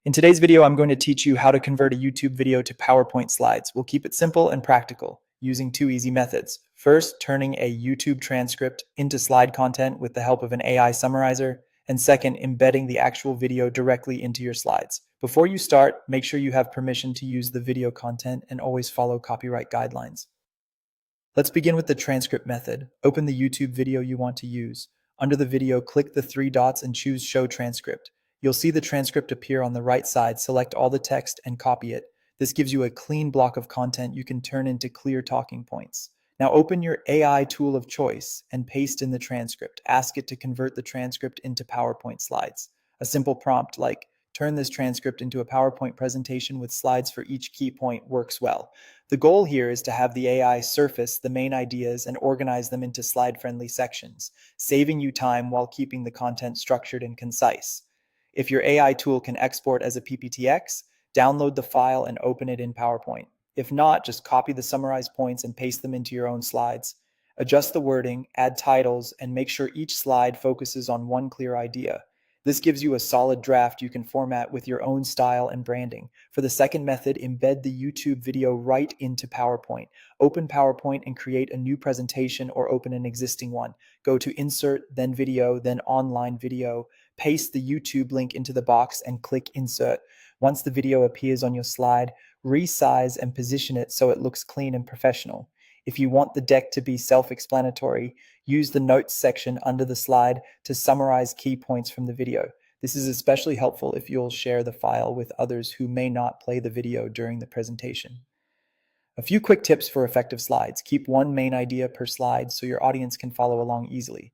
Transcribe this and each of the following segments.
In today's video, I'm going to teach you how to convert a YouTube video to PowerPoint slides. We'll keep it simple and practical using two easy methods. First, turning a YouTube transcript into slide content with the help of an AI summarizer. And second, embedding the actual video directly into your slides. Before you start, make sure you have permission to use the video content and always follow copyright guidelines. Let's begin with the transcript method. Open the YouTube video you want to use. Under the video, click the three dots and choose Show Transcript. You'll see the transcript appear on the right side. Select all the text and copy it. This gives you a clean block of content you can turn into clear talking points. Now open your AI tool of choice and paste in the transcript. Ask it to convert the transcript into PowerPoint slides. A simple prompt like, "Turn this transcript into a PowerPoint presentation with slides for each key point" works well. The goal here is to have the AI surface the main ideas and organize them into slide-friendly sections, saving you time while keeping the content structured and concise. If your AI tool can export as a PPTX, download the file and open it in PowerPoint. If not, just copy the summarized points and paste them into your own slides. Adjust the wording, add titles, and make sure each slide focuses on one clear idea. This gives you a solid draft you can format with your own style and branding. For the second method, embed the YouTube video right into PowerPoint. Open PowerPoint and create a new presentation or open an existing one. Go to Insert, then Video, then Online Video. Paste the YouTube link into the box and click Insert. Once the video appears on your slide, resize and position it so it looks clean and professional. If you want the deck to be self-explanatory, use the notes section under the slide to summarize key points from the video. This is especially helpful if you'll share the file with others who may not play the video during the presentation. A few quick tips for effective slides. Keep one main idea per slide so your audience can follow along easily.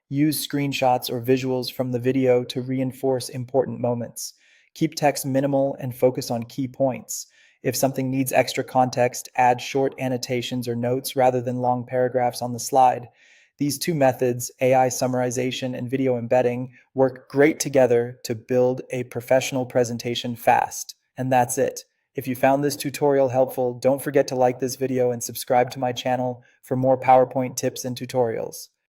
Use screenshots or visuals from the video to reinforce important moments. Keep text minimal and focus on key points. If something needs extra context, add short annotations or notes rather than long paragraphs on the slide. These two methods, AI summarization and video embedding, work great together to build a professional presentation fast. And that's it. If you found this tutorial helpful, don't forget to like this video and subscribe to my channel for more PowerPoint tips and tutorials.